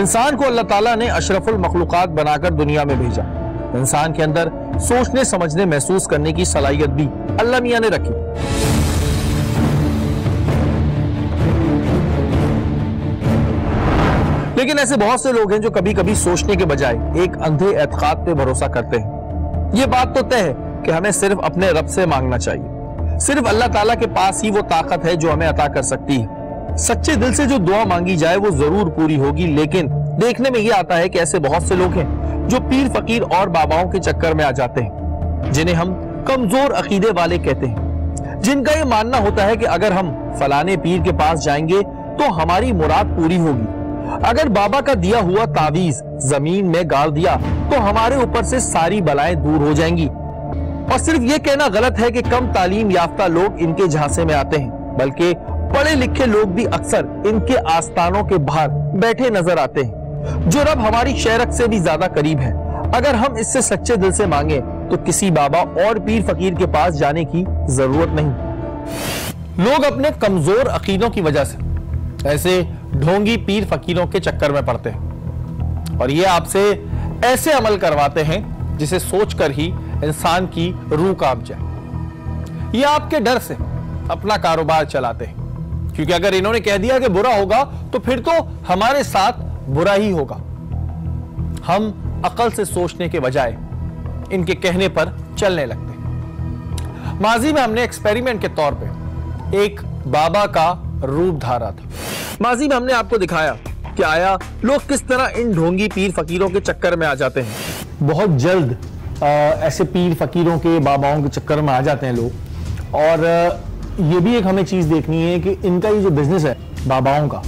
इंसान को अल्लाह ताला ने अशरफुल मखलूकात बनाकर दुनिया में भेजा। इंसान के अंदर सोचने, समझने, महसूस करने की सलाहियत भी अल्लाह मियां ने रखी। लेकिन ऐसे बहुत से लोग हैं जो कभी कभी सोचने के बजाय एक अंधे एतकाद पे भरोसा करते हैं। ये बात तो तय है कि हमें सिर्फ अपने रब से मांगना चाहिए। सिर्फ अल्लाह ताला के पास ही वो ताकत है जो हमें अता कर सकती है। सच्चे दिल से जो दुआ मांगी जाए वो जरूर पूरी होगी। लेकिन देखने में ये आता है कि ऐसे बहुत से लोग हैं जो पीर फकीर और बाबाओं के चक्कर में आ जाते हैं, जिन्हें हम कमजोर अकीदे वाले कहते हैं, जिनका ये मानना होता है कि अगर हम फलाने पीर के पास जाएंगे तो हमारी मुराद पूरी होगी। अगर बाबा का दिया हुआ तावीज जमीन में गाड़ दिया तो हमारे ऊपर से सारी बलाएं दूर हो जाएंगी। और सिर्फ ये कहना गलत है कि कम तालीम याफ्ता लोग इनके झांसे में आते हैं, बल्कि पढ़े लिखे लोग भी अक्सर इनके आस्थानों के बाहर बैठे नजर आते हैं, जो रब हमारी शरक से भी ज्यादा करीब है। अगर हम इससे सच्चे दिल से मांगे तो किसी बाबा और पीर फकीर के पास जाने की जरूरत नहीं। लोग अपने कमजोर अकीदों की वजह से ऐसे ढोंगी पीर फकीरों के चक्कर में पड़ते हैं और ये आपसे ऐसे अमल करवाते हैं जिसे सोचकर ही इंसान की रूह कांप जाए। ये आपके डर से अपना कारोबार चलाते हैं, क्योंकि अगर इन्होंने कह दिया कि बुरा होगा तो फिर तो हमारे साथ बुरा ही होगा। हम अकल से सोचने के बजाय इनके कहने पर चलने लगते हैं। माजी में हमने एक्सपेरिमेंट के तौर पे एक बाबा का रूप धारा था। माजी में हमने आपको दिखाया कि आया लोग किस तरह इन ढोंगी पीर फकीरों के चक्कर में आ जाते हैं। बहुत जल्द ऐसे पीर फकीरों के, बाबाओं के चक्कर में आ जाते हैं लोग। और ये भी एक हमें चीज देखनी है कि इनका ये जो बिजनेस है बाबाओं का,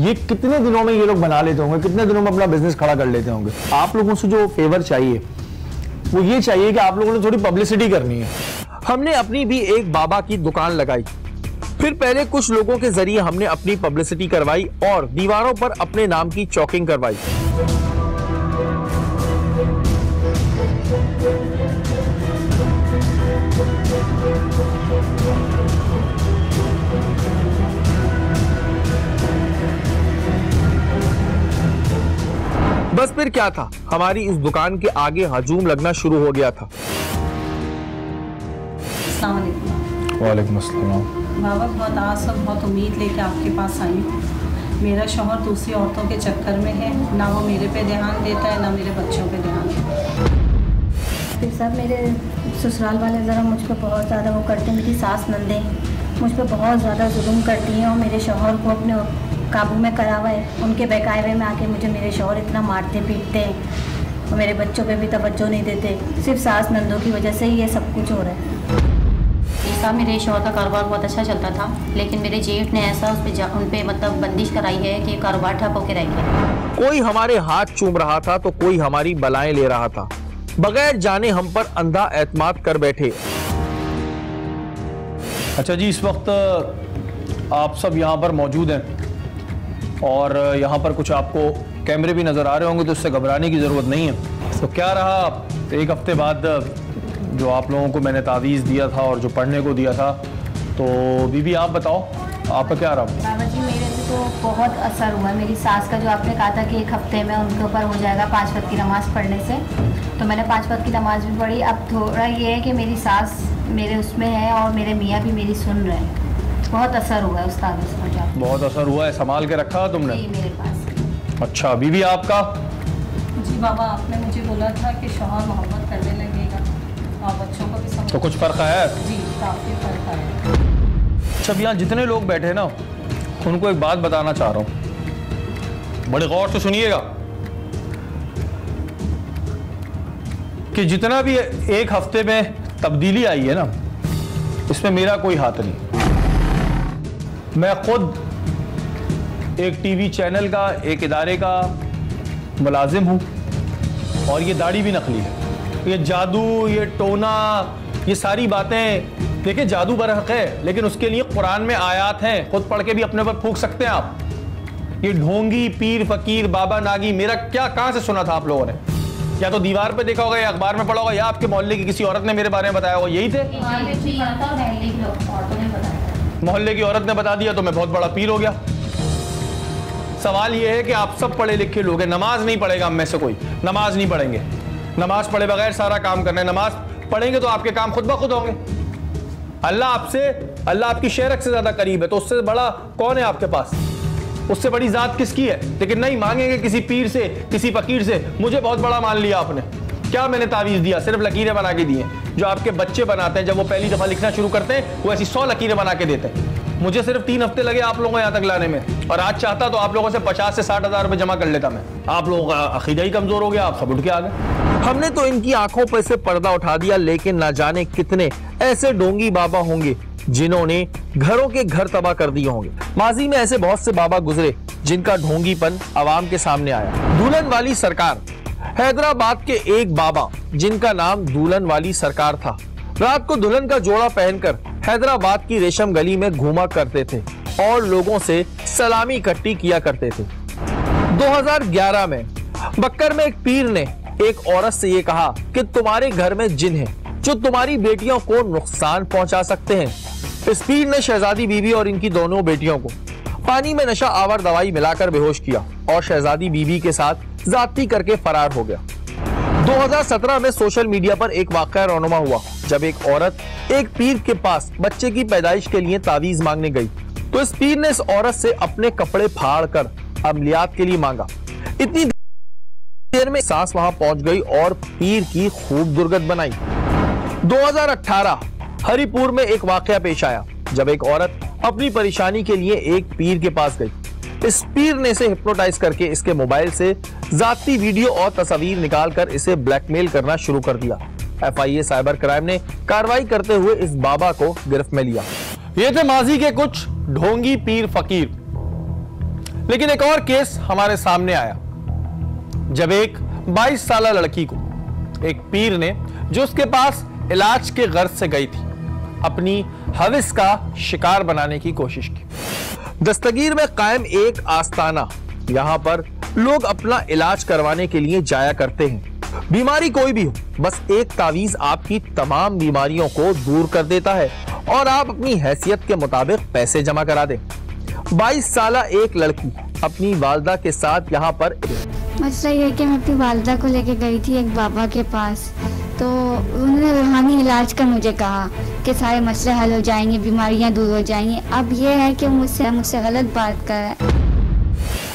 ये कितने दिनों में ये लोग बना लेते होंगे, कितने दिनों में अपना बिजनेस खड़ा कर लेते होंगे। आप लोगों से जो फेवर चाहिए वो ये चाहिए कि आप लोगों ने थोड़ी पब्लिसिटी करनी है। हमने अपनी भी एक बाबा की दुकान लगाई, फिर पहले कुछ लोगों के जरिए हमने अपनी पब्लिसिटी करवाई और दीवारों पर अपने नाम की चौकिंग करवाई। बस फिर क्या था, हमारी इस दुकान के आगे हजूम लगना शुरू हो गया था। वालेकुम अस्सलाम। बाबा बहुत आस और बहुत उम्मीद लेके आपके पास आई हूँ। मेरा शौहर दूसरी औरतों के चक्कर में है, ना वो मेरे पे ध्यान देता है ना मेरे बच्चों पे ध्यान देता है। फिर सब मेरे ससुराल वाले ज़रा मुझ पर बहुत ज़्यादा वो करते हैं। मेरी सास नंदें मुझ पर बहुत ज़्यादा जुल्म करती हैं और मेरे शौहर को अपने काबू में करा हुआ है। उनके बहकावे में आके मुझे मेरे शौहर इतना मारते पीटते हैं और मेरे बच्चों पे भी तवज्जो नहीं देते। सिर्फ सास नंदों की वजह से ही ये सब कुछ हो रहा है। ऐसा मेरे शौहर का कारोबार बहुत अच्छा चलता था, लेकिन मेरे जेठ ने ऐसा उन पे मतलब बंदिश कराई है कि कारोबार ठप होकर रह गया। कोई हमारे हाथ चूम रहा था तो कोई हमारी बलाएं ले रहा था, बगैर जाने हम पर अंधा एतमाद कर बैठे। अच्छा जी, इस वक्त आप सब यहाँ पर मौजूद हैं और यहाँ पर कुछ आपको कैमरे भी नज़र आ रहे होंगे, तो उससे घबराने की ज़रूरत नहीं है। तो क्या रहा, एक हफ्ते बाद जो आप लोगों को मैंने तावीज़ दिया था और जो पढ़ने को दिया था, तो बीबी आप बताओ आपका क्या रहा? बाबा जी मेरे पे तो बहुत असर हुआ। मेरी सास का जो आपने कहा था कि एक हफ्ते में उनके ऊपर हो जाएगा 5 वक्त की नमाज़ पढ़ने से, तो मैंने 5 वक्त की नमाज़ भी पढ़ी। अब थोड़ा ये है कि मेरी सास मेरे उसमें है और मेरे मियाँ भी मेरी सुन रहे हैं। बहुत असर हुआ है उस तावीज़ को। जा बहुत असर हुआ है, संभाल के रखा तुमने? जी मेरे पास। अच्छा बीबी आपका? जी बाबा, आपने मुझे बोला था कि शौहर मोहब्बत करने लगेगा और बच्चों को भी समझ। तो कुछ फ़र्क है? जी काफ़ी फ़र्क आया। अच्छा, यहाँ जितने लोग बैठे हैं ना, उनको एक बात बताना चाह रहा हूँ, बड़े गौर से सुनिएगा कि जितना भी एक हफ्ते में तब्दीली आई है ना, इसमें मेरा कोई हाथ नहीं। मैं खुद एक टीवी चैनल का, एक इदारे का मुलाजिम हूँ और ये दाढ़ी भी नकली है। ये जादू, ये टोना, ये सारी बातें, देखिए जादू बरहक है, लेकिन उसके लिए कुरान में आयात हैं, खुद पढ़ के भी अपने पर फूंक सकते हैं आप। ये ढोंगी पीर फकीर बाबा नागी, मेरा क्या कहां से सुना था आप लोगों ने? या तो दीवार पे देखा होगा या अखबार में पढ़ा होगा या आपके मोहल्ले की किसी औरत ने मेरे बारे में बताया होगा। यही थे, मोहल्ले की औरत ने बता दिया तो मैं बहुत बड़ा पीर हो गया। सवाल यह है कि आप सब पढ़े लिखे लोग हैं, नमाज नहीं पढ़ेगा हम में से कोई, नमाज नहीं पढ़ेंगे, नमाज पढ़े बगैर सारा काम करना है, नमाज पढ़ेंगे तो आपके काम खुद ब खुद होंगे। अल्लाह आपकी शेरक से ज्यादा करीब है, तो उससे बड़ा कौन है आपके पास, उससे बड़ी जात किसकी है? लेकिन नहीं, मांगेंगे किसी पीर से, किसी फकीर से। मुझे बहुत बड़ा मान लिया आपने, क्या मैंने तावीज दिया? सिर्फ लकीरें बना के दी हैं। जो आपके बच्चे बनाते हैं, जब वो पहली दफा लिखना शुरू करते हैं, वो ऐसी 100 लकीरें बना के देते हैं। मुझे सिर्फ 3 हफ्ते लगे आप लोगों को यहाँ तक लाने में, और आज चाहता तो आप लोगों से 50 से 60 हज़ार रुपए जमा कर लेता मैं। आप लोगों का अकीदा ही कमजोर हो गया, आप सब उठ के आ गए। हमने तो इनकी आंखों पर से पर्दा उठा दिया, लेकिन ना जाने कितने ऐसे ढोंगी बाबा होंगे जिन्होंने घरों के घर तबाह कर दिए होंगे। माजी में ऐसे बहुत से बाबा गुजरे जिनका ढोंगीपन आवाम के सामने आया। दुल्हन वाली सरकार, हैदराबाद के एक बाबा जिनका नाम दुल्हन वाली सरकार था, रात को दुल्हन का जोड़ा पहनकर हैदराबाद की रेशम गली में घूमा करते थे और लोगों से सलामी इकट्ठी किया करते थे। 2011 में बक्कर में एक पीर ने एक औरत से ये कहा कि तुम्हारे घर में जिन है जो तुम्हारी बेटियों को नुकसान पहुंचा सकते हैं। इस पीर ने शहजादी बीबी और इनकी दोनों बेटियों को पानी में नशा आवर दवाई मिलाकर बेहोश किया और शहजादी बीबी के साथ जाती करके फरार हो गया। 2017 में सोशल मीडिया पर एक वाकया रौनुमा हुआ, जब एक औरत एक पीर के पास बच्चे की पैदाइश के लिए तावीज मांगने गई, तो इस पीर ने इस औरत से अपने कपड़े फाड़ कर अमलियात के लिए मांगा। इतनी देर में सांस वहां पहुंच गई और पीर की खूब दुर्गत बनाई। 2018 हरिपुर में एक वाकया पेश आया, जब एक औरत अपनी परेशानी के लिए एक पीर के पास गई। इस पीर ने इसे हिप्नोटाइज करके इसके मोबाइल से जाती वीडियो और तस्वीर निकालकर इसे ब्लैकमेल करना शुरू कर दिया। FIA साइबर क्राइम ने कार्रवाई करते हुए इस बाबा को गिरफ्त में लिया। ये थे माजी के कुछ ढोंगी पीर फकीर। लेकिन एक और केस हमारे सामने आया, जब एक 22 साल लड़की को एक पीर ने, जो उसके पास इलाज के गर्ज से गई थी, अपनी हविस का शिकार बनाने की कोशिश की। दस्तगीर में कायम एक आस्ताना, यहाँ पर लोग अपना इलाज करवाने के लिए जाया करते हैं। बीमारी कोई भी हो, बस एक तावीज आपकी तमाम बीमारियों को दूर कर देता है और आप अपनी हैसियत के मुताबिक पैसे जमा करा दें। 22 साल एक लड़की अपनी वालदा के साथ यहाँ पर, मसला ये है कि मैं अपनी वालदा को लेके गई थी एक बाबा के पास, तो उन्होंने रूहानी इलाज का मुझे कहा कि सारे मसले हल हो जाएंगे, बीमारियां दूर हो जाएंगी। अब ये है कि मुझसे गलत बात कर रहा है।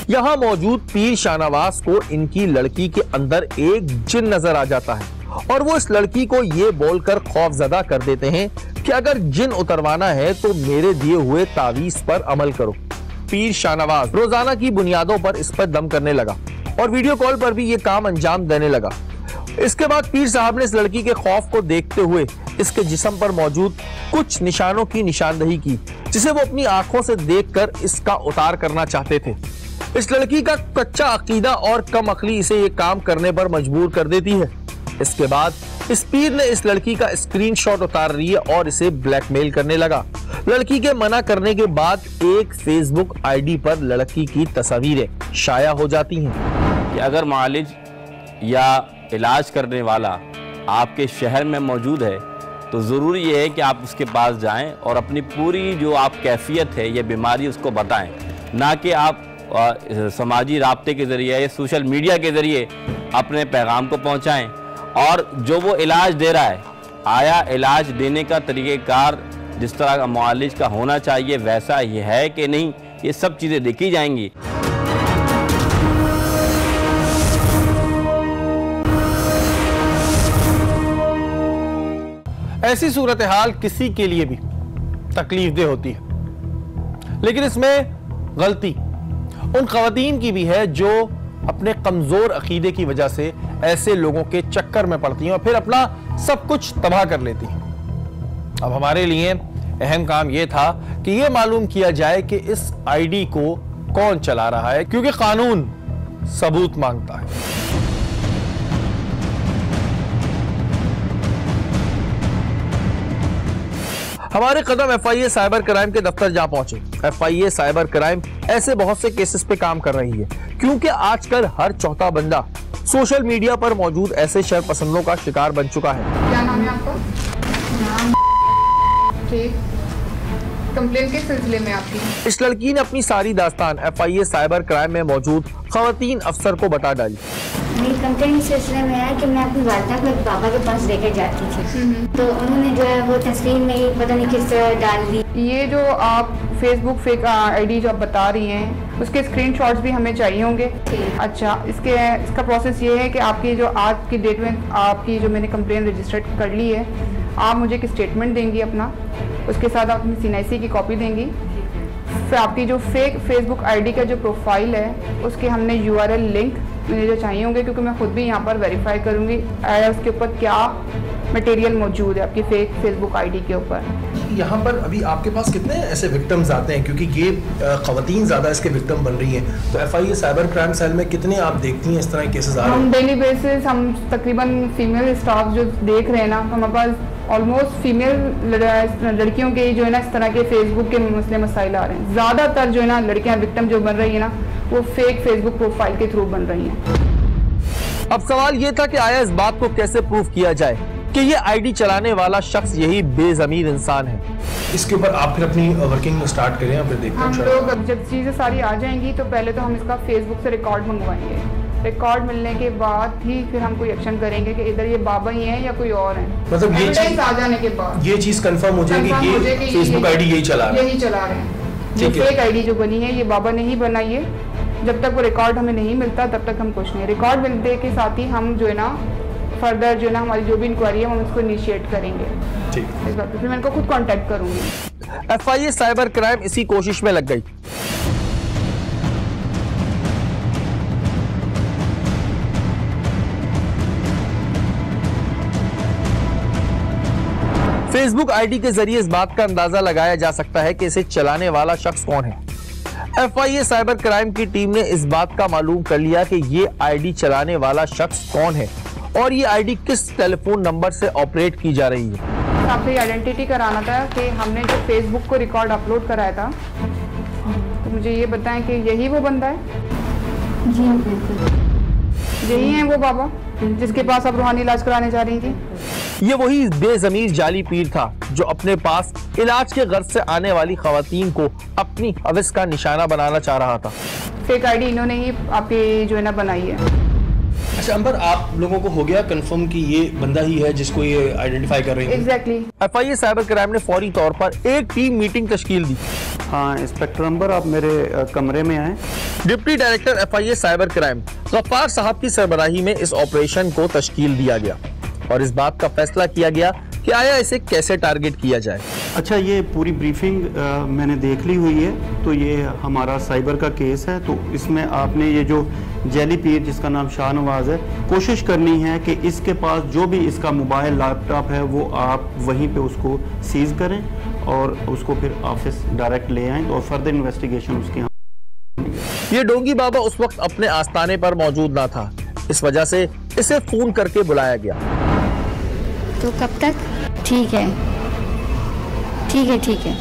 यहाँ मौजूद पीर शाहनवाज को इनकी लड़की के अंदर एक जिन नजर आ जाता है और वो इस लड़की को ये बोलकर खौफजदा कर देते हैं कि अगर जिन उतरवाना है तो मेरे दिए हुए तावीज पर अमल करो। पीर शाहनवाज रोजाना की बुनियादों पर इस पर दम करने लगा और वीडियो कॉल पर भी ये काम अंजाम देने लगा। इसके बाद पीर साहब ने इस लड़की के खौफ को देखते हुए इसके जिस्म पर मौजूद कुछ निशानों की निशानदही की, जिसे वो अपनी आंखों से देखकर इसका उतार करना चाहते थे। इस लड़की का कच्चा अकीदा और कम अक्ली इसे ये काम करने पर मजबूर कर देती है। इसके बाद इस पीर ने इस लड़की का स्क्रीनशॉट उतार लिया और इसे ब्लैकमेल करने लगा। लड़की के मना करने के बाद एक फेसबुक आईडी पर लड़की की तस्वीरें शाया हो जाती हैं कि अगर मालिज या इलाज करने वाला आपके शहर में मौजूद है तो ज़रूरी ये है कि आप उसके पास जाएं और अपनी पूरी जो आप कैफियत है या बीमारी उसको बताएं, ना कि आप समाजी राब्ते के ज़रिए या सोशल मीडिया के ज़रिए अपने पैगाम को पहुंचाएं। और जो वो इलाज दे रहा है, आया इलाज देने का तरीक़ेकार जिस तरह का मुआलिज का होना चाहिए वैसा ही है कि नहीं, ये सब चीज़ें देखी जाएंगी। ऐसी सूरत हाल किसी के लिए भी तकलीफदेह होती है, लेकिन इसमें गलती उन खवातीन की भी है जो अपने कमजोर अकीदे की वजह से ऐसे लोगों के चक्कर में पड़ती हैं और फिर अपना सब कुछ तबाह कर लेती हैं। अब हमारे लिए अहम काम यह था कि यह मालूम किया जाए कि इस आईडी को कौन चला रहा है, क्योंकि कानून सबूत मांगता है। हमारे कदम FIA साइबर क्राइम के दफ्तर जा पहुंचे। FIA साइबर क्राइम ऐसे बहुत से केसेस पे काम कर रही है, क्योंकि आजकल हर चौथा बंदा सोशल मीडिया पर मौजूद ऐसे शरपसंदों का शिकार बन चुका है। क्या नाम है आपका? ठीक। कंप्लेन किस सिलसिले में आपकी? इस लड़की ने अपनी सारी दास्तान FIA साइबर क्राइम में मौजूद खवातीन अफसर को बता डाली। मेरी कंप्लेन इस सिलसिले में है कि मैं अपनी वालदा को एक बाबा के पास लेकर जाती थी, तो उन्होंने जो है वो तस्वीर में ही पता नहीं किस तरह डाल दी। ये जो आप फेसबुक फेक आईडी जो आप बता रही हैं उसके स्क्रीनशॉट्स भी हमें चाहिए होंगे। अच्छा, इसका प्रोसेस ये है कि आपकी जो आज की डेट में आपकी जो मैंने कंप्लेन रजिस्टर्ड कर ली है, आप मुझे एक स्टेटमेंट देंगी अपना, उसके साथ आप अपनी CNIC की कॉपी देंगी। फिर आपकी जो फेक फेसबुक आईडी का जो प्रोफाइल है उसके हमने URL लिंक मुझे जो चाहिए होंगे, क्योंकि मैं खुद भी यहाँ पर वेरीफाई करूँगी उसके ऊपर क्या मटेरियल मौजूद है आपकी फेक फेसबुक आईडी के ऊपर। यहाँ पर अभी आपके पास कितने ऐसे विक्टिम्स आते हैं, क्योंकि ये ख़वातीन ज़्यादा इसके विक्टिम बन रही हैं, तो FIA साइबर क्राइम सेल में कितने आप देखती हैं इस तरह के केसेस आ रहे हैं? हम डेली बेसिस हम तकरीबन फीमेल स्टाफ जो देख रहे हैं ना, हमारे पास ऑलमोस्ट फीमेल लड़कियों के जो है ना इस तरह के फेसबुक के मसले मसाइल आ रहे हैं। ज़्यादातर जो है ना लड़कियाँ विक्टिम जो बन रही है ना वो फेक फेसबुक प्रोफाइल के थ्रू बन रही हैं। अब सवाल ये था कि आया इस बात को कैसे प्रूफ किया जाए कि ये आईडी चलाने वाला शख्स यही बेजमीर इंसान है। इसके ऊपर आप फिर अपनी वर्किंग स्टार्ट करें, फिर देखते हैं। हम लोग अब जब चीज़ें सारी आ जाएंगी तो पहले तो हम इसका फेसबुक से रिकॉर्ड मंगवाएंगे। रिकॉर्ड मिलने के बाद ही फिर हम कोई एक्शन करेंगे कि इधर ये बाबा ही हैं या कोई और है। मतलब ये चीज आ जाने के बाद ये चीज कंफर्म हो जाएगी कि फेसबुक आईडी यही चला रहे हैं। ये फेक आईडी जो बनी है ये बाबा ने ही बनाई है। जब तक वो रिकॉर्ड हमें नहीं मिलता तब तक हम कुछ नहीं। रिकॉर्ड मिलने के साथ ही हम जो है ना फर्दर जो है ना हमारी जो भी इंक्वायरी है हम उसको इनिशिएट करेंगे। ठीक, इस बात पे फिर मैं इनको खुद कांटेक्ट करूंगी। FIA साइबर क्राइम इसी कोशिश में लग गई। फेसबुक आईडी के जरिए इस बात का अंदाजा लगाया जा सकता है कि इसे चलाने वाला शख्स कौन है। FIA साइबर क्राइम की टीम ने इस बात का मालूम कर लिया कि ये आईडी चलाने वाला शख्स कौन है और ये आईडी किस टेलीफोन नंबर से ऑपरेट की जा रही है। आपसे आइडेंटिटी कराना था कि हमने जो फेसबुक को रिकॉर्ड अपलोड कराया था, तो मुझे ये बताएं कि यही वो बंदा है? जी बिल्कुल। यही है वो बाबा जिसके पास आप रूहानी इलाज कराने जा रही थी? ये वही बेजमीर जाली पीर था जो अपने पास इलाज के गर्ज से आने वाली खवातीन को अपनी हवस का निशाना बनाना चाह रहा था। फेक आईडी इन्होंने ही आपकी जो है ना बनाई है। अच्छा अंबर, आप लोगों को हो गया कंफर्म कि ये बंदा ही है जिसको ये आइडेंटिफाई कर रहे हैं? एग्जैक्टली। FIA साइबर क्राइम ने फौरी तौर पर एक टीम मीटिंग तश्कील दी। हाँ इंस्पेक्टर अंबर, आप मेरे कमरे में आए। Deputy director FIA cyber crime Ghaffar साहब की सरबराही में इस ऑपरेशन को तश्कील दिया गया और इस बात का फैसला किया गया कि आया इसे कैसे टारगेट किया जाए। अच्छा, ये पूरी ब्रीफिंग मैंने देख ली हुई है। तो ये हमारा साइबर का केस है, तो इसमें आपने ये जो जेली पीर जिसका नाम शाहनवाज है, कोशिश करनी है कि इसके पास जो भी इसका मोबाइल लैपटॉप है वो आप वहीं पे उसको सीज करें और उसको फिर ऑफिस डायरेक्ट ले आएँ और फर्दर इन्वेस्टिगेशन उसके यहाँ। ये डोंगी बाबा उस वक्त अपने आस्थाने पर मौजूद ना था, इस वजह से इसे फोन करके बुलाया गया। तो कब तक? ठीक है ठीक है ठीक है।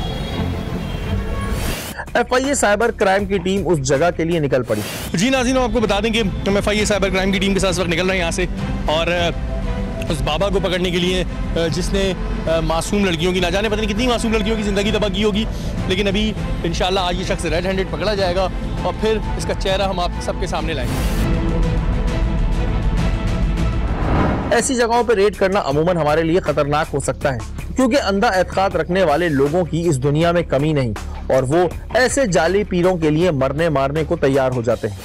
FIA साइबर क्राइम की टीम उस जगह के लिए निकल पड़ी। जी नाज़रीन, आपको बता दें कि हम FIA साइबर क्राइम की टीम के साथ इस वक्त निकल रहे हैं यहाँ से और उस बाबा को पकड़ने के लिए जिसने मासूम लड़कियों की, ना जाने पता नहीं कितनी मासूम लड़कियों की ज़िंदगी तबाह की होगी, लेकिन अभी इंशाल्लाह आज ये शख्स रेड हैंडेड पकड़ा जाएगा और फिर इसका चेहरा हम आप सबके सामने लाएंगे। ऐसी जगहों पर रेड करना अमूमन हमारे लिए खतरनाक हो सकता है, क्योंकि अंधा एतकाद रखने वाले लोगों की इस दुनिया में कमी नहीं और वो ऐसे जाली पीरों के लिए मरने मारने को तैयार हो जाते हैं।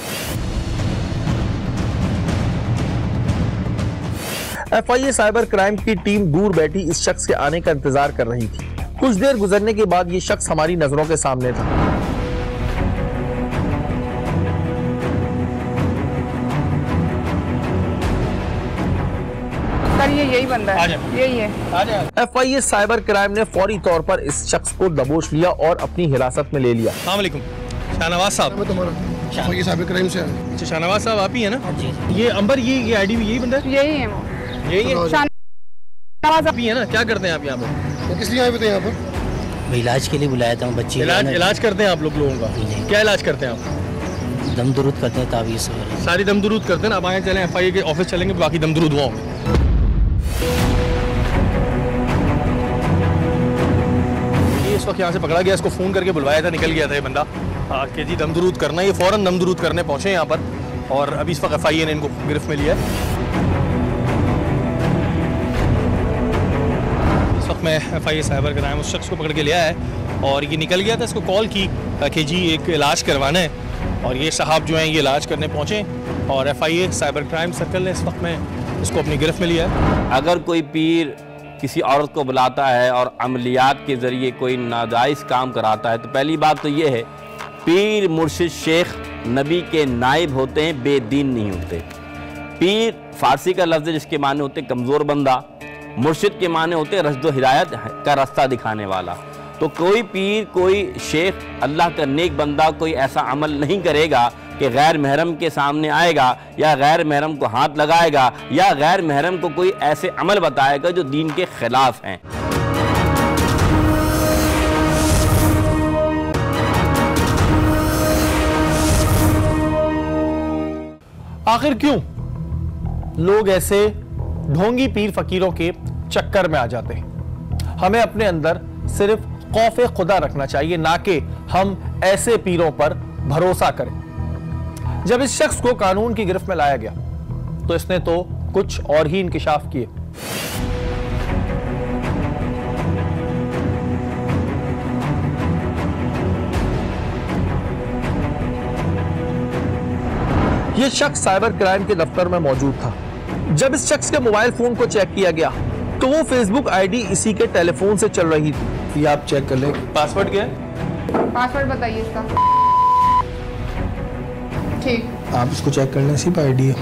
FIA साइबर क्राइम की टीम दूर बैठी इस शख्स के आने का इंतजार कर रही थी। कुछ देर गुजरने के बाद ये शख्स हमारी नजरों के सामने था। सर ये यही बंदा है, यही है। FIA साइबर क्राइम ने फौरी तौर पर इस शख्स को दबोच लिया और अपनी हिरासत में ले लिया। अस्सलाम वालेकुम शाहनवाज साहब। FIA साइबर क्राइम से आए। अच्छा शाहनवाज साहब आप ही है ना? ये अंबर, ये आईडी भी यही बंदा है? यही है वो, यही है। शाहनवाज आप ही है ना? क्या करते हैं आप यहाँ पे? तो किस लिए आए थे यहाँ पर? इलाज के लिए बुलाया था बच्चे। इलाज करते हैं आप लोगों का? क्या इलाज करते हैं आप? दम दुरूद करते हैं, तावीज़ वगैरह सारी दम दुरूद करते हैं ना। अब आए चलें FIA के ऑफिस चलेंगे, बाकी दम दुरूद हुआ होंगे। वक्त यहाँ से पकड़ा गया, इसको फ़ोन करके बुलवाया था, निकल गया था ये बंदा कि जी दम दुरूद करना। ये फ़ौरन दम दुरूद करने पहुँचे यहाँ पर और अभी इस वक्त FIA ने इनको गिरफ्त में लिया है। इस वक्त मैं FIA साइबर क्राइम उस शख्स को पकड़ के लिया है और ये निकल गया था। इसको कॉल की कि जी एक इलाज करवाना है और ये साहब जो हैं ये इलाज करने पहुँचे और FIA साइबर क्राइम सर्कल ने इस वक्त में इसको अपनी गिरफ्त में लिया है। अगर कोई पीर किसी औरत को बुलाता है और अमलियात के ज़रिए कोई नाजायज़ काम कराता है तो पहली बात तो ये है, पीर मुर्शिद शेख नबी के नाइब होते हैं, बेदीन नहीं होते। पीर फ़ारसी का लफ्ज़ है जिसके माने होते कमज़ोर बंदा, मुर्शिद के माने होते रश्द हिदायत का रास्ता दिखाने वाला। तो कोई पीर, कोई शेख, अल्लाह का नेक बंदा कोई ऐसा अमल नहीं करेगा कि गैर महरम के सामने आएगा या गैर महरम को हाथ लगाएगा या गैर महरम को कोई ऐसे अमल बताएगा जो दीन के खिलाफ हैं। आखिर क्यों लोग ऐसे ढोंगी पीर फकीरों के चक्कर में आ जाते हैं? हमें अपने अंदर सिर्फ खौफ खुदा रखना चाहिए, ना कि हम ऐसे पीरों पर भरोसा करें। जब इस शख्स को कानून की गिरफ्त में लाया गया तो इसने तो कुछ और ही इंकिशाफ किए। यह शख्स साइबर क्राइम के दफ्तर में मौजूद था। जब इस शख्स के मोबाइल फोन को चेक किया गया तो वो फेसबुक आईडी इसी के टेलीफोन से चल रही थी। ये आप चेक कर लें। पासवर्ड क्या है? पासवर्ड बताइए इसका। ठीक, आप इसको चेक कर लें, इसी पर आईडी है।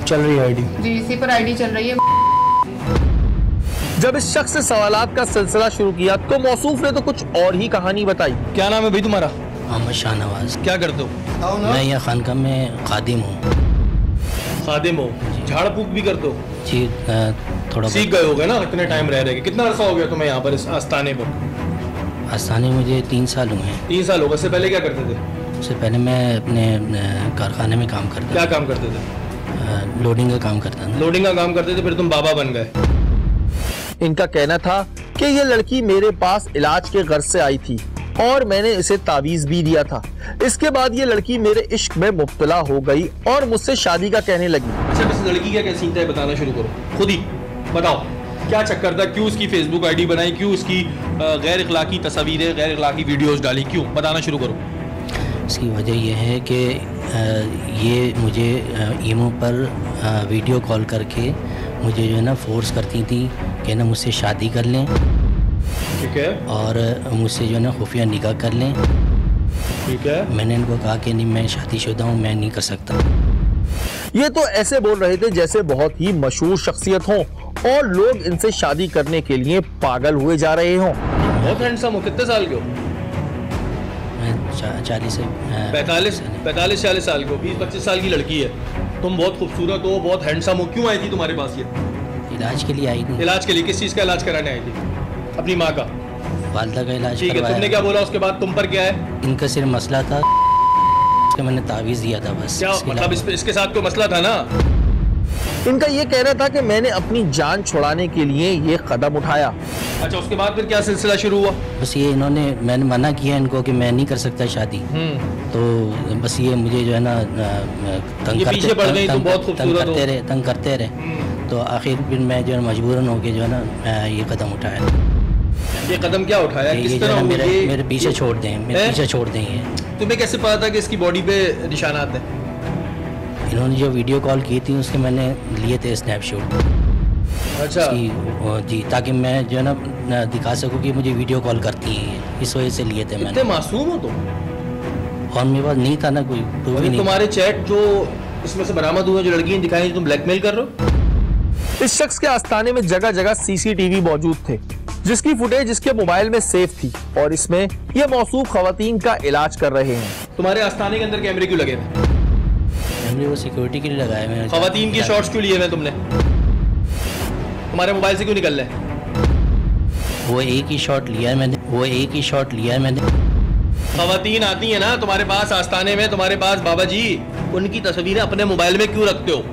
चल रही है आईडी जी, इसी पर आईडी चल रही है। जब इस शख्स से सवालात का सिलसिला शुरू किया तो मौसूफ ने तो कुछ और ही कहानी बताई। क्या नाम है भाई तुम्हारा? मोहम्मद शाहनवाज। क्या करते हो? मैं यहाँ खानका में खादिम हूँ। खादिम हो? झाड़ फूक भी करते हो? जी, थोड़ा सीख गए होगे ना इतने टाइम रह रहे। कितना अरसा हो गया तुम्हें यहाँ पर इस आस्थाने पर? आस्थाने मुझे 3 साल हुए हैं। 3 साल हो गए। इससे पहले क्या करते थे? उससे पहले मैं अपने कारखाने में काम करता। क्या काम करते थे? लोडिंग का काम करता था। लोडिंग का काम करते थे, फिर तुम बाबा बन गए। इनका कहना था कि ये लड़की मेरे पास इलाज के गर्ज से आई थी और मैंने इसे तावीज भी दिया था। इसके बाद ये लड़की मेरे इश्क में मुब्तला हो गई और मुझसे शादी का कहने लगी। अच्छा, इस लड़की का क्या सीन था बताना शुरू करो, खुद ही बताओ क्या चक्कर था, क्यों उसकी फेसबुक आईडी बनाई, क्यों उसकी गैर इखलाकी तस्वीरें, गैर इखलाकी वीडियोस डाली, क्यों? बताना शुरू करो। इसकी वजह यह है कि ये मुझे ईमो पर वीडियो कॉल करके मुझे जो है ना फोर्स करती थी कि ना मुझसे शादी कर लें। ठीक है। और मुझसे जो है ना खुफिया निकाह कर लें। ठीक है। मैंने इनको कहा कि नहीं, मैं शादीशुदा हूँ, मैं नहीं कर सकता। ये तो ऐसे बोल रहे थे जैसे बहुत ही मशहूर शख्सियत हो और लोग इनसे शादी करने के लिए पागल हुए जा रहे हों। बहुत हैंडसम हो। कितने साल के हो? मैं 40 से 45-40 साल के हो। 20-25 साल की लड़की है, तुम बहुत खूबसूरत हो, बहुत हैंडसम हो। क्यों आई थी तुम्हारे पास ये? इलाज के लिए आई थी। इलाज के लिए? किस चीज़ का इलाज कराने आई थी? अपनी माँ का? वालिदा का इलाज। ठीक है, तुमने क्या बोला उसके बाद? तुम पर क्या है? इनका सिर्फ मसला था कि मैंने तावीज़ दिया था बस। क्या मतलब इसके साथ कोई मसला था ना? इनका ये कहना था कि मैंने अपनी जान छुड़ाने के लिए ये कदम उठाया। अच्छा, उसके बाद फिर क्या सिलसिला शुरू हुआ? बस ये मैंने मना किया इनको कि मैं नहीं कर सकता शादी। तो बस ये मुझे जो है ना तंग करते रहे। तो आखिर फिर मैं जो है मजबूरन होकर जो है ना ये कदम उठाया। ये कदम क्या उठाया? किस तरह? मेरे पीछे छोड़ दें, मेरे पीछे छोड़ दें। ये तुम्हें कैसे पता था कि इसकी बॉडी पे निशानात हैं? इन्होंने जो वीडियो कॉल की थी उसके मैंने लिए थे स्नैपशॉट। अच्छा जी, ताकि मैं जो है ना दिखा सकूं कि मुझे वीडियो कॉल करती है, इस वजह से लिए थे मैंने। इतने मासूम हो तुम? और मेरे पास नहीं था ना कोई प्रूफ ही नहीं। तुम्हारे चैट जो इसमें से बरामद हुए, जो लड़कियां दिखाई, तुम ब्लैकमेल कर रहे हो? इस शख्स के आस्थाने में जगह जगह CCTV मौजूद थे जिसकी फुटेज इसके मोबाइल में सेव थी और इसमें ये मौसूफ खवातीन का इलाज कर रहे हैं। तुम्हारे आस्थाने के अंदर कैमरे क्यों लगे हुए? कैमरे वो सिक्योरिटी के लिए लगाए हुए हैं। खवातीन के शॉट्स क्यों लिए हुए तुमने? तुम्हारे मोबाइल से क्यों निकल रहे? वो एक ही शॉट लिया है मैंने। खवातीन आती है ना तुम्हारे पास आस्थाने में, तुम्हारे पास बाबा जी, उनकी तस्वीरें अपने मोबाइल में क्यों रखते हो?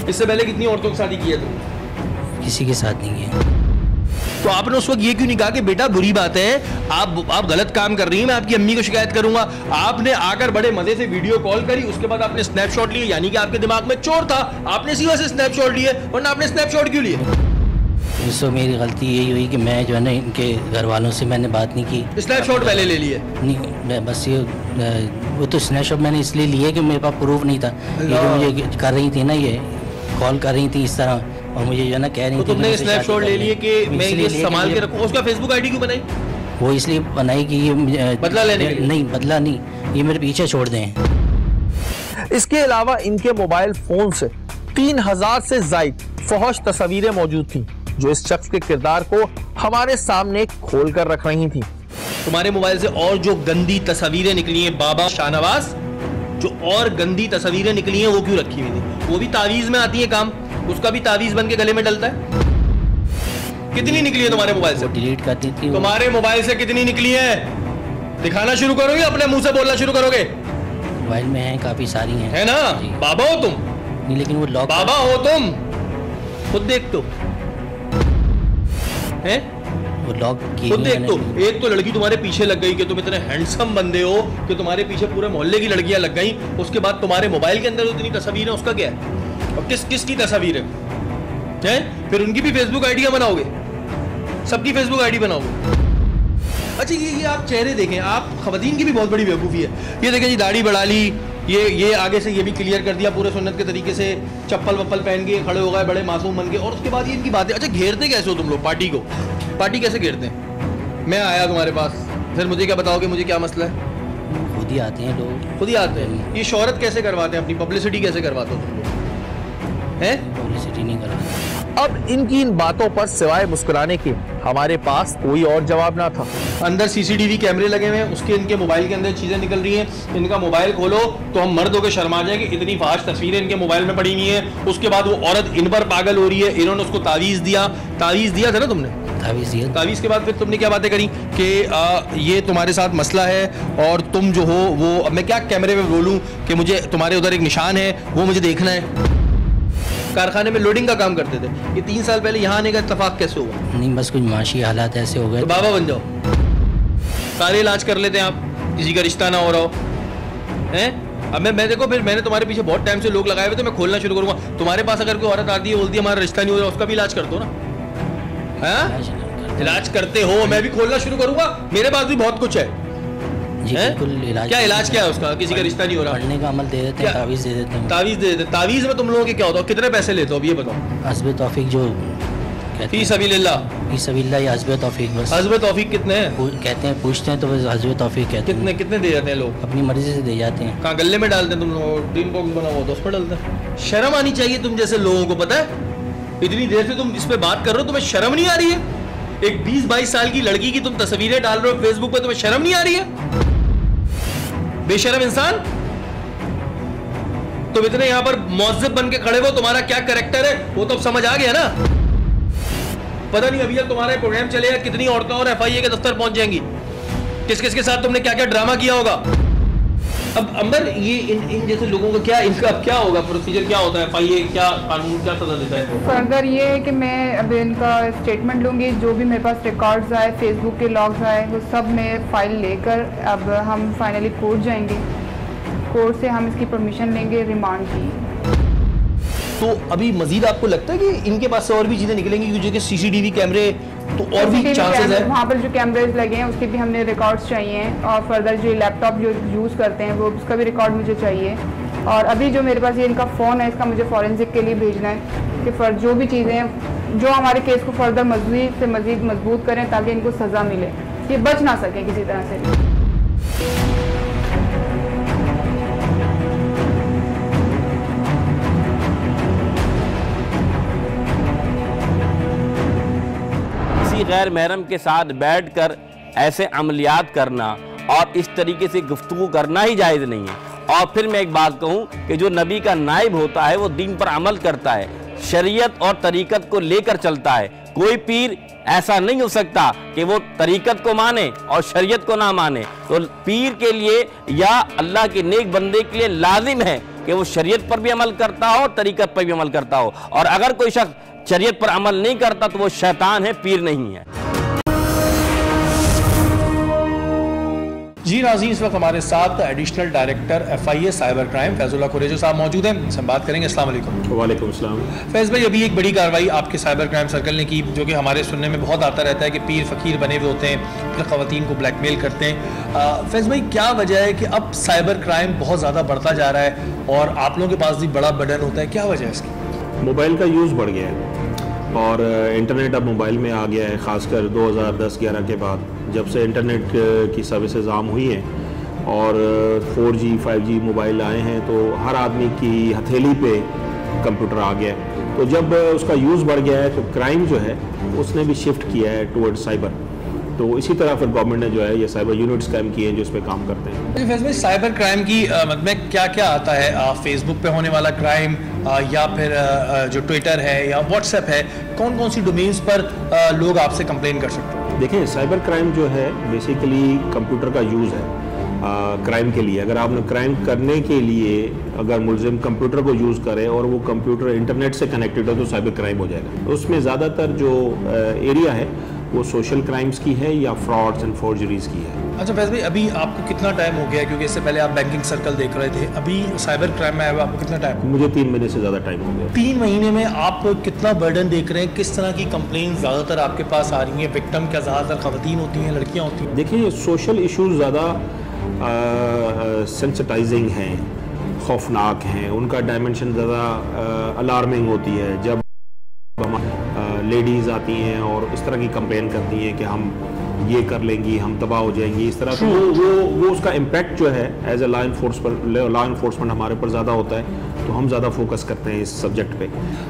इससे पहले कितनी औरतों की शादी की है तुम? किसी के साथ नहीं किया। तो आपने उस वक्त ये क्यों नहीं कहा कि बेटा बुरी बात है, आप गलत काम कर रही हैं, मैं आपकी अम्मी को शिकायत करूंगा? आपने आकर बड़े मजे से वीडियो कॉल करी, उसके बाद आपने स्नैपशॉट लिए, यानी कि आपके दिमाग में चोर था, आपने इसी वजह से स्नैपशॉट लिए, वरना आपने स्नैपशॉट क्यों लिए? दोस्तों मेरी गलती यही हुई कि मैं जो है ना इनके घर वालों से मैंने बात नहीं की। स्नैपशॉट पहले ले लिए? नहीं, मैं बस ये वो तो स्नैपशॉट मैंने इसलिए लिए कि मेरे पास प्रूफ नहीं था। ये जो मुझे कर रही थी ना, ये कॉल कर रही थी इस तरह, और मुझे जो है ना कह रही थी तुमने स्नैपशॉट ले लिए कि मैं ये संभाल के रखूं। उसका फेसबुक आईडी क्यों बनाई? वो इसलिए बनाई कि ये बदला लेने के लिए? नहीं, बदला नहीं, ये मेरे पीछे छोड़ दें। इसके अलावा इनके मोबाइल फोन से 3000 से जायद फहश तस्वीरें मौजूद थीं, जो इस शख्स के किरदार को हमारे सामने खोल कर रख रही थी। तुम्हारे मोबाइल से और जो गंदी तस्वीरें निकली हैं बाबा शाहनवाज, जो और गंदी तस्वीरें निकली हैं वो क्यों रखी हुई थी? वो भी तावीज में आती है काम, उसका भी तावीज बन के गले में डलता है। कितनी निकली है तुम्हारे मोबाइल से? डिलीट करती थी। तुम्हारे मोबाइल से कितनी निकली है? दिखाना शुरू करोगे, अपने मुंह से बोलना शुरू करोगे? मोबाइल में है, काफी सारी हैं। है ना? बाबा हो तुम? नहीं, लेकिन वो लॉक। बाबा हो तुम? खुद देख तो हैं, वो लॉक की। खुद देख तो। एक तो लड़की तुम्हारे पीछे लग गई कि तुम इतने हैंडसम बंदे हो कि तुम्हारे पीछे पूरे मोहल्ले की लड़कियां लग गई। उसके बाद तुम्हारे मोबाइल के अंदर इतनी तस्वीर है, उसका क्या है? और किस की तस्वीर है? फिर उनकी भी फेसबुक आईडियां बनाओगे, सबकी फेसबुक आईडी बनाओगे। अच्छा ये आप चेहरे देखें, आप खवातीन की भी बहुत बड़ी बेवकूफ़ी है। ये देखें जी, दाढ़ी बढ़ा ली, ये आगे से ये भी क्लियर कर दिया पूरे सुन्नत के तरीके से, चप्पल वप्पल पहन के खड़े हो गए बड़े मासूम बन के, और उसके बाद ये इनकी बातें। अच्छा घेरते कैसे हो तुम लोग पार्टी को? पार्टी कैसे घेरते हैं? मैं आया तुम्हारे पास, फिर मुझे क्या बताओगे मुझे क्या मसला है? खुद ही आते हैं लोग, खुद ही आते हैं। ये शोहरत कैसे करवाते हैं, अपनी पब्लिसिटी कैसे करवाते हो तुम लोग? हैं? पब्लिसिटी नहीं करवाते। अब इनकी इन बातों पर सिवाय मुस्कुराने के हमारे पास कोई और जवाब ना था। अंदर सीसीटीवी कैमरे लगे हुए हैं, उसके इनके मोबाइल के अंदर चीजें निकल रही हैं। इनका मोबाइल खोलो तो हम मर्द होकर शर्मा जाए कि इतनी फास्ट तस्वीरें इनके मोबाइल में पड़ी हुई हैं। उसके बाद वो औरत इन पर पागल हो रही है, इन्होंने उसको तावीज़ दिया था ना तुमने? तावीज़ दिया। तावीज़ के बाद फिर तुमने क्या बातें करी कि ये तुम्हारे साथ मसला है और तुम जो हो वो, अब मैं क्या कैमरे में बोलूँ कि मुझे तुम्हारे उधर एक निशान है वो मुझे देखना है। कारखाने में लोडिंग का काम करते थे, ये 3 साल पहले यहाँ आने का इत्तेफाक कैसे हुआ? नहीं, बस कुछ माशी हालात ऐसे हो गए तो बाबा बन जाओ, सारे इलाज कर लेते हैं आप, किसी का रिश्ता ना हो रहा हो हैं। अब मैं देखो, फिर मैंने तुम्हारे पीछे बहुत टाइम से लोग लगाए हुए थे, मैं खोलना शुरू करूंगा। तुम्हारे पास अगर कोई औरत आती है बोलती है हमारा रिश्ता नहीं हो रहा, उसका भी इलाज कर दो ना। इलाज करते हो, मैं भी खोलना शुरू करूंगा, मेरे पास भी बहुत कुछ है। इलाज क्या इलाज क्या है उसका? किसी का रिश्ता नहीं हो रहा, पढ़ने का अमल दे देते हैं, तावीज़ दे देते हैं। तावीज़ दे देते। तावीज़ में तुम लोगों के क्या होता है, कितने पैसे लेते हो अब ये बताओ? हस्बे तौफीक जो फी सबीलिल्लाह, फी सबीलिल्लाह या हस्बे तौफीक, बस। हस्बे तौफीक कितने हैं कहते हैं, पूछते हैं तो बस हस्बे तौफीक कहते हैं। कितने दे जाते हैं लोग? अपनी मर्जी से दे जाते हैं। कहाँ गले में डालते हैं तुम लोग? ड्रीम बॉक्स बना हुआ तो उसमें डालते हैं। शर्म आनी चाहिए तुम जैसे लोगों को, पता है इतनी देर से तुम इस पे बात कर रहे हो, तुम्हें शर्म नहीं आ रही है? एक 20-22 साल की लड़की की तुम तस्वीरें डाल रहे हो फेसबुक पे, तुम्हें शर्म नहीं आ रही है? बेशरम इंसान, तुम इतने यहां पर मौजूद बन के खड़े हो, तुम्हारा क्या कैरेक्टर है वो तो समझ आ गया ना। पता नहीं अभी तक तुम्हारा प्रोग्राम चलेगा, कितनी औरतें और FIA के दफ्तर पहुंच जाएंगी, किस किस के साथ तुमने क्या क्या ड्रामा किया होगा। अब अंबर ये इन जैसे लोगों का क्या, इनका क्या होगा, प्रोसीजर क्या होता है? FIA क्या कानून क्या सजा देता है? फर्दर ये है कि मैं अब इनका स्टेटमेंट लूँगी, जो भी मेरे पास रिकॉर्ड्स आए, फेसबुक के लॉग्स आए, वो सब मैं फाइल लेकर अब हम फाइनली कोर्ट जाएंगे। कोर्ट से हम इसकी परमिशन लेंगे रिमांड की। तो अभी मजीद आपको लगता है कि इनके पास से और भी चीज़ें निकलेंगी, क्योंकि CCTV कैमरे तो और भी चांसेस है? वहाँ पर जो कैमरेज लगे हैं उसके भी हमने रिकॉर्ड्स चाहिए, और फर्दर जो लैपटॉप जो यूज़ करते हैं वो उसका भी रिकॉर्ड मुझे चाहिए। और अभी जो मेरे पास ये इनका फ़ोन है, इसका मुझे फॉरेंसिक के लिए भेजना है कि जो भी चीज़ें जो हमारे केस को फर्दर मज़ीद मजबूत करें ताकि इनको सज़ा मिले, ये बच ना सके किसी तरह से। गैर महरम के साथ बैठकर ऐसे अमलियात करना और इस तरीके से गुफ्तगू करना ही जायज़ नहीं है। और फिर मैं एक बात कहूँ कि जो नबी का नाइब होता है वो दीन पर अमल करता है, शरीयत और तरीक़त को लेकर चलता है। कोई पीर ऐसा नहीं हो सकता कि वो तरीक़त को माने और शरीयत को ना माने। तो पीर के लिए या अल्लाह के नेक बंदे के लिए लाजिम है कि वो शरीयत पर भी अमल करता हो, तरीक़त पर भी अमल करता हो। और अगर कोई शख्स शरीयत पर अमल नहीं करता तो वो शैतान है, पीर नहीं है। जी नाज़रीन, इस वक्त हमारे साथ additional director FIA cyber crime Faizullah Qureshi साहब मौजूद हैं। हम बात करेंगे। अस्सलाम वालेकुम। वालेकुम अस्सलाम। फैज़ भाई, अभी एक बड़ी कार्रवाई आपके साइबर क्राइम सर्कल ने की, जो कि हमारे सुनने में बहुत आता रहता है कि पीर फ़कीर बने हुए होते हैं, फिर ख़वातीन को ब्लैकमेल करते हैं। फैज़ भाई, क्या वजह है कि अब साइबर क्राइम बहुत ज़्यादा बढ़ता जा रहा है और आप लोगों के पास भी बड़ा बर्डन होता है, क्या वजह है इसकी? मोबाइल का यूज़ बढ़ गया है और इंटरनेट अब मोबाइल में आ गया है, ख़ासकर 2010-11 के बाद, जब से इंटरनेट की सर्विसेज आम हुई हैं और 4G 5G मोबाइल आए हैं, तो हर आदमी की हथेली पे कंप्यूटर आ गया है। तो जब उसका यूज़ बढ़ गया है तो क्राइम जो है उसने भी शिफ्ट किया है टुवर्ड साइबर। तो इसी तरह फिर गवर्नमेंट ने जो है ये साइबर यूनिट्स कायम किए हैं जो इस पर काम करते हैं। फैज़ भाई, साइबर क्राइम की में क्या क्या आता है? फेसबुक पे होने वाला क्राइम या फिर जो ट्विटर है या व्हाट्सएप है, कौन कौन सी डोमेन्स पर लोग आपसे कंप्लेन कर सकते हैं? देखिए, साइबर क्राइम जो है बेसिकली कंप्यूटर का यूज़ है क्राइम के लिए। अगर आपने क्राइम करने के लिए अगर मुलजिम कंप्यूटर को यूज़ करे और वो कंप्यूटर इंटरनेट से कनेक्टेड हो तो साइबर क्राइम हो जाएगा। उसमें ज़्यादातर जो एरिया है वो सोशल क्राइम्स की है या फ्रॉड्स एंड फोर्जरीज की है। अच्छा फैज़ भाई, अभी आपको कितना टाइम हो गया, क्योंकि इससे पहले आप बैंकिंग सर्कल देख रहे थे, अभी साइबर क्राइम में आए हुए आपको कितना टाइम? मुझे 3 महीने से ज़्यादा टाइम हो गया। 3 महीने में आप कितना बर्डन देख रहे हैं? किस तरह की कंप्लेन ज़्यादातर आपके पास आ रही हैं? विक्टिम क्या ज़्यादातर ख़वातीन होती हैं, लड़कियाँ होती हैं? देखिए, सोशल इशूज़ ज़्यादा सेंसिटाइजिंग हैं, खौफनाक हैं, उनका डायमेंशन ज़्यादा अलार्मिंग होती है। जब लेडीज़ आती हैं और इस तरह की कंप्लेन करती हैं कि हम ये कर लेंगी, हम तबाह हो जाएंगी, इस तरह, तो वो उसका इम्पैक्ट जो है एज ए लॉ इन्फोर्समेंट हमारे ऊपर ज़्यादा होता है, तो हम ज़्यादा फोकस करते हैं इस सब्जेक्ट पे।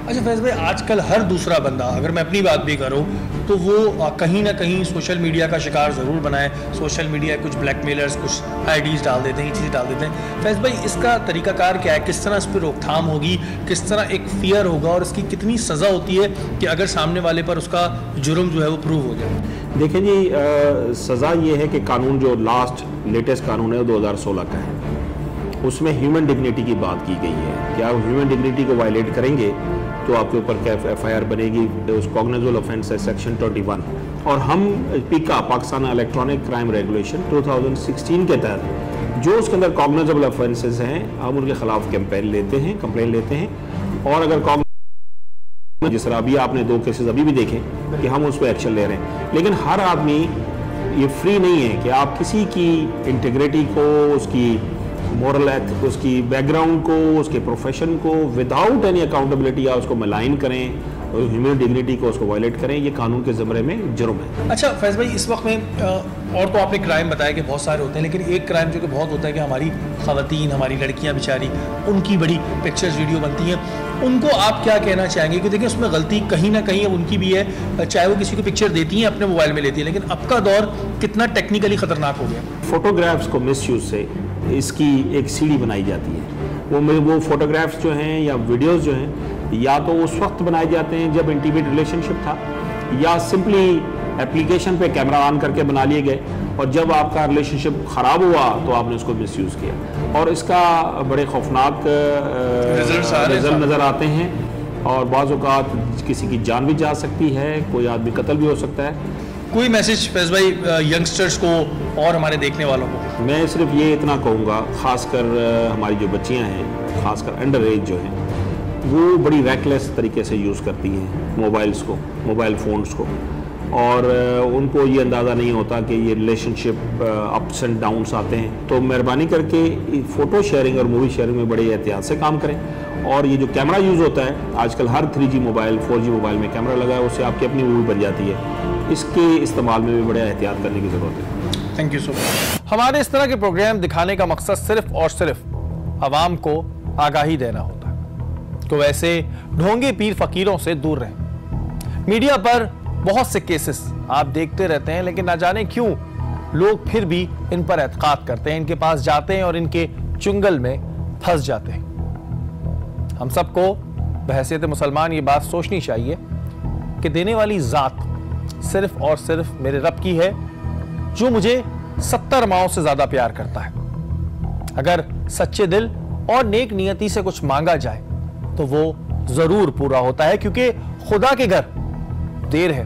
अच्छा फैज़ भाई, आजकल हर दूसरा बंदा, अगर मैं अपनी बात भी करूँ तो वो कहीं ना कहीं सोशल मीडिया का शिकार ज़रूर बना है। सोशल मीडिया कुछ ब्लैकमेलर्स कुछ आईडीज़ डाल देते हैं, ये चीज़ डाल देते हैं। फैज़ भाई, इसका तरीकाकार क्या है? किस तरह इस पर रोकथाम होगी? किस तरह एक फियर होगा और इसकी कितनी सज़ा होती है कि अगर सामने वाले पर उसका जुर्म जो है वो प्रूव हो जाए? देखिए जी, सज़ा ये है कि कानून जो लेटेस्ट कानून है वो 2016 का है, उसमें ह्यूमन डिग्निटी की बात की गई है कि आप ह्यूमन डिग्निटी को वायलेट करेंगे तो आपके ऊपर क्या FIR बनेगी। उस कॉग्निजेबल ऑफेंस है सेक्शन 21। और हम पीका पाकिस्तान इलेक्ट्रॉनिक क्राइम रेगुलेशन 2016 के तहत जो उसके अंदर कॉग्निजेबल ऑफेंसेस हैं, हम उनके खिलाफ कंप्लेन लेते हैं और अगर जिस तरह अभी आपने 2 केसेस अभी भी देखे कि हम उस पर एक्शन ले रहे हैं। लेकिन हर आदमी ये फ्री नहीं है कि आप किसी की इंटीग्रिटी को, उसकी मोरल एथ, उसकी बैकग्राउंड को, उसके प्रोफेशन को विदाउट एनी अकाउंटेबिलिटी या उसको मलाइन करें, ह्यूमन डिग्निटी को उसको वायलेट करें, ये कानून के ज़मरे में जुर्म है। अच्छा फैज़ भाई, इस वक्त में और तो आपने क्राइम बताया कि बहुत सारे होते हैं, लेकिन एक क्राइम जो कि बहुत होता है कि हमारी ख़वातीन, हमारी लड़कियां बेचारी, उनकी बड़ी पिक्चर्स वीडियो बनती हैं, उनको आप क्या कहना चाहेंगे? कि देखिए, उसमें गलती कहीं ना कहीं उनकी भी है, चाहे वो किसी को पिक्चर देती हैं अपने मोबाइल में लेती है, लेकिन अब का दौर कितना टेक्निकली ख़तरनाक हो गया। फोटोग्राफ्स को मिसयूज से इसकी एक सीढ़ी बनाई जाती है। वो फोटोग्राफ्स जो हैं या वीडियोस जो हैं, या तो उस वक्त बनाए जाते हैं जब इंटीमेट रिलेशनशिप था, या सिंपली एप्लीकेशन पे कैमरा ऑन करके बना लिए गए और जब आपका रिलेशनशिप ख़राब हुआ तो आपने उसको मिसयूज़ किया और इसका बड़े खौफनाक रिजल्ट नज़र आते हैं और बाज़ औक़ात किसी की जान भी जा सकती है, कोई आदमी कत्ल भी हो सकता है। कोई मैसेज फैज़ भाई यंगस्टर्स को और हमारे देखने वालों को? मैं सिर्फ ये इतना कहूँगा, ख़ासकर हमारी जो बच्चियाँ हैं, ख़ासकर अंडर एज जो हैं, वो बड़ी रैकलेस तरीके से यूज़ करती हैं मोबाइल फ़ोन्स को, और उनको ये अंदाज़ा नहीं होता कि ये रिलेशनशिप अप्स एंड डाउन्स आते हैं। तो मेहरबानी करके फ़ोटो शेयरिंग और मूवी शेयरिंग में बड़े एहतियात से काम करें। और ये जो कैमरा यूज़ होता है आजकल, हर 3G मोबाइल 4G मोबाइल में कैमरा लगा है, उससे आपकी अपनी मूवी बन जाती है। इसके इस्तेमाल में भी बड़े एहतियात करने की ज़रूरत है। Thank you so much. हमारे इस तरह के प्रोग्राम दिखाने का मकसद सिर्फ और सिर्फ आवाम को आगाही देना होता है, तो वैसे ढोंगे पीर फकीरों से दूर रहें। मीडिया पर बहुत से केसेस आप देखते रहते हैं, लेकिन ना जाने क्यों लोग फिर भी इन पर एतकाद करते हैं, इनके पास जाते हैं और इनके चुंगल में फंस जाते हैं। हम सबको बहैसियत मुसलमान ये बात सोचनी चाहिए कि देने वाली ज़ात सिर्फ और सिर्फ मेरे रब की है, जो मुझे 70 माओं से ज़्यादा प्यार करता है। अगर सच्चे दिल और नेक नियति से कुछ मांगा जाए तो वो जरूर पूरा होता है, क्योंकि खुदा के घर देर है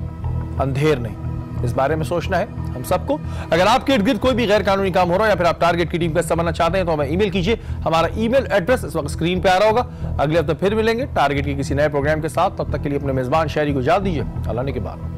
अंधेर नहीं। इस बारे में सोचना है हम सबको। अगर आपके इर्द गिर्द कोई भी गैर कानूनी काम हो रहा है या फिर आप टारगेट की टीम का हिस्सा बनना चाहते हैं तो हमें ईमेल कीजिए। हमारा ईमेल एड्रेस इस वक्त स्क्रीन पे आ रहा होगा। अगले हफ्ते फिर मिलेंगे टारगेट के किसी नए प्रोग्राम के साथ। तब तक के लिए अपने मेजबान शहरी को इजाजत दीजिए। अल्लाह ने के बाद।